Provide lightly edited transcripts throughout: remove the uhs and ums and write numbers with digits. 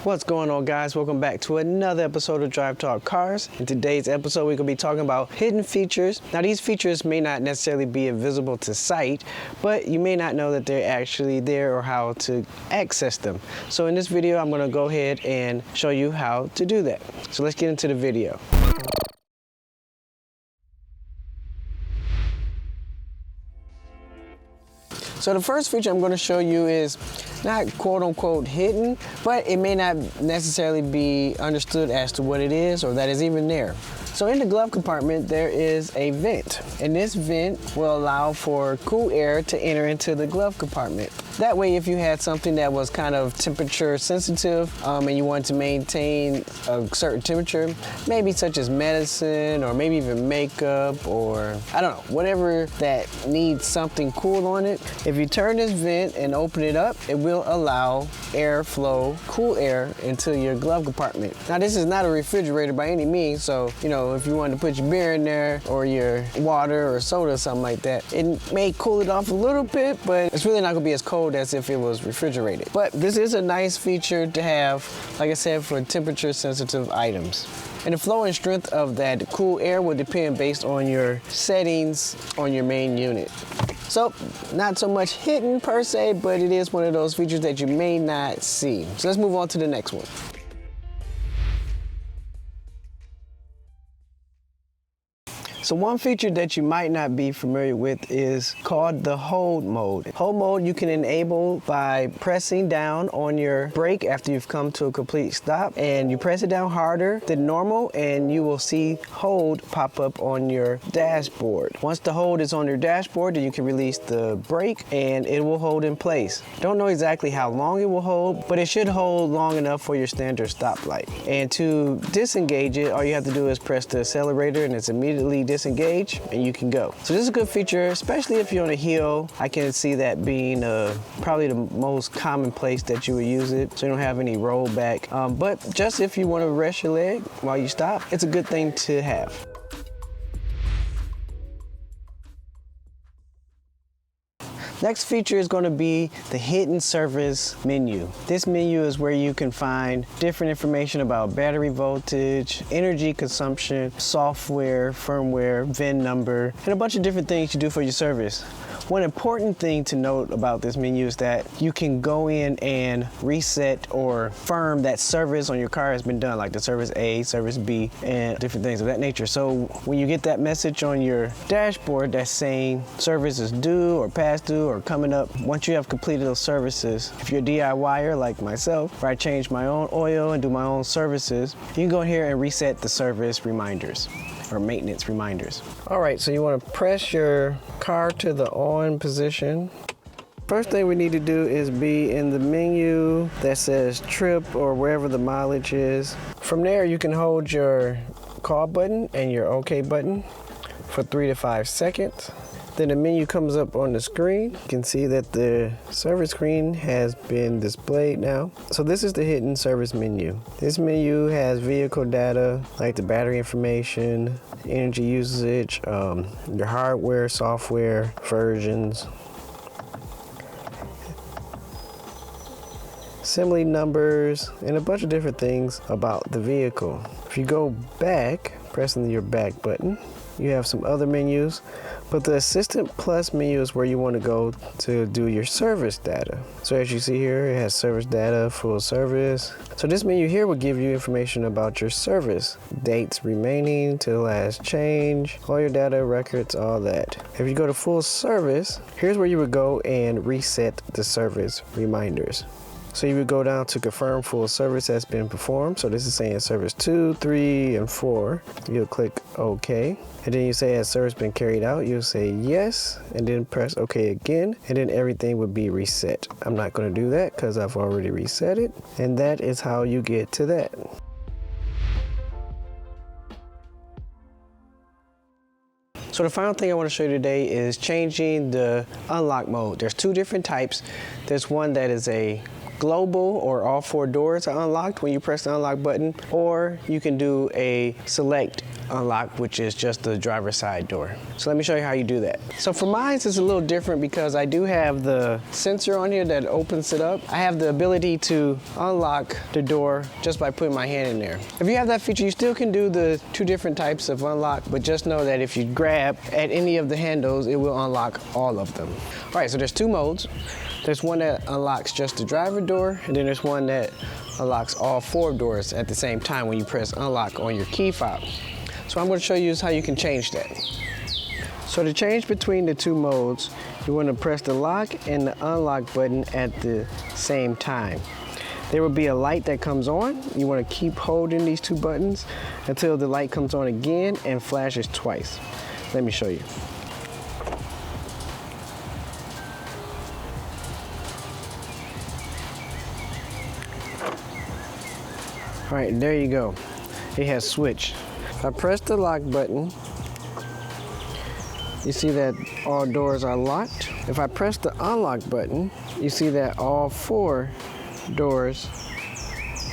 What's going on, guys? Welcome back to another episode of Drive Talk Cars. In today's episode, we're going to be talking about hidden features. Now, these features may not necessarily be invisible to sight, but you may not know that they're actually there or how to access them. So in this video, I'm going to go ahead and show you how to do that. So let's get into the video. So the first feature I'm going to show you is not quote-unquote hidden, but it may not necessarily be understood as to what it is or that is even there. So in the glove compartment, there is a vent, and this vent will allow for cool air to enter into the glove compartment. That way, if you had something that was kind of temperature sensitive and you wanted to maintain a certain temperature, maybe such as medicine or maybe even makeup or I don't know, whatever that needs something cool on it, if you turn this vent and open it up, it will allow airflow, cool air into your glove compartment. Now, this is not a refrigerator by any means, so you know, if you wanted to put your beer in there or your water or soda or something like that, it may cool it off a little bit, but it's really not gonna be as cold as if it was refrigerated. But this is a nice feature to have, like I said, for temperature sensitive items. And the flow and strength of that cool air will depend based on your settings on your main unit. So, not so much hidden per se, but it is one of those features that you may not see. So let's move on to the next one. So one feature that you might not be familiar with is called the hold mode. Hold mode you can enable by pressing down on your brake after you've come to a complete stop, and you press it down harder than normal and you will see hold pop up on your dashboard. Once the hold is on your dashboard, then you can release the brake and it will hold in place. Don't know exactly how long it will hold, but it should hold long enough for your standard stoplight. And to disengage it, all you have to do is press the accelerator and it's immediately disengage and you can go. So this is a good feature, especially if you're on a hill. I can see that being probably the most common place that you would use it, so you don't have any rollback. But just if you want to rest your leg while you stop, it's a good thing to have. Next feature is going to be the hidden service menu. This menu is where you can find different information about battery voltage, energy consumption, software, firmware, VIN number, and a bunch of different things you do for your service. One important thing to note about this menu is that you can go in and reset or firm that service on your car has been done, like the service A, service B, and different things of that nature. So when you get that message on your dashboard that's saying service is due or past due or coming up, once you have completed those services, if you're a DIYer like myself, where I change my own oil and do my own services, you can go in here and reset the service reminders or maintenance reminders. All right, so you want to press your car to the on position. First thing we need to do is be in the menu that says trip or wherever the mileage is. From there, you can hold your call button and your OK button for 3 to 5 seconds. Then the menu comes up on the screen. You can see that the service screen has been displayed now. So this is the hidden service menu. This menu has vehicle data like the battery information, energy usage, your hardware, software, versions, assembly numbers, and a bunch of different things about the vehicle. If you go back, pressing your back button, you have some other menus, but the Assistant Plus menu is where you want to go to do your service data. So as you see here, it has service data, full service. So this menu here will give you information about your service, dates remaining to the last change, all your data, records, all that. If you go to full service, here's where you would go and reset the service reminders. So you would go down to confirm full service has been performed. So this is saying service 2, 3, and 4. You'll click OK. And then you say has service been carried out? You'll say yes, and then press OK again, and then everything would be reset. I'm not going to do that because I've already reset it. And that is how you get to that. So the final thing I want to show you today is changing the unlock mode. There's two different types. There's one that is a global or all 4 doors are unlocked when you press the unlock button, or you can do a select unlock, which is just the driver's side door. So let me show you how you do that. So for mine, it's a little different because I do have the sensor on here that opens it up. I have the ability to unlock the door just by putting my hand in there. If you have that feature, you still can do the 2 different types of unlock, but just know that if you grab at any of the handles, it will unlock all of them. All right, so there's 2 modes. There's one that unlocks just the driver door, and then there's one that unlocks all 4 doors at the same time when you press unlock on your key fob. So I'm going to show you how you can change that. So to change between the 2 modes, you want to press the lock and the unlock button at the same time. There will be a light that comes on. You want to keep holding these 2 buttons until the light comes on again and flashes twice. Let me show you. All right, there you go. It has switched. If I press the lock button, you see that all doors are locked. If I press the unlock button, you see that all 4 doors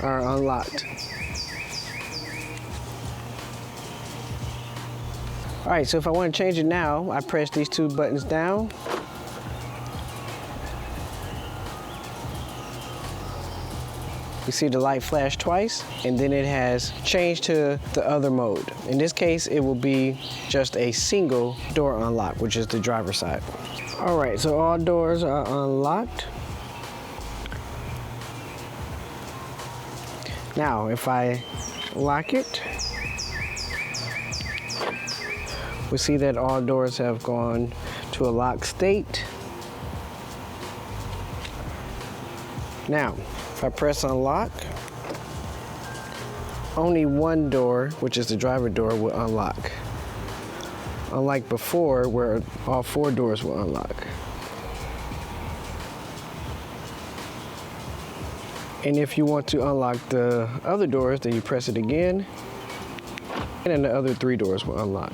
are unlocked. All right, so if I want to change it now, I press these 2 buttons down. You see the light flash twice, and then it has changed to the other mode. In this case, it will be just a single door unlock, which is the driver's side. All right, so all doors are unlocked. Now, if I lock it, we see that all doors have gone to a locked state. Now, if I press unlock, only 1 door, which is the driver door, will unlock. Unlike before, where all 4 doors will unlock. And if you want to unlock the other doors, then you press it again, and then the other 3 doors will unlock.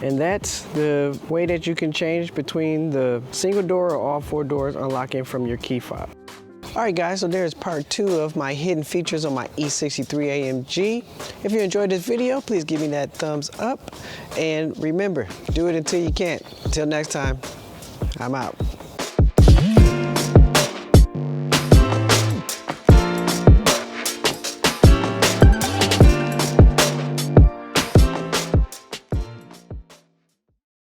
And that's the way that you can change between the single door or all 4 doors unlocking from your key fob. All right, guys, so there's part 2 of my hidden features on my E63 AMG. If you enjoyed this video, please give me that thumbs up. And remember, do it until you can't. Until next time, I'm out.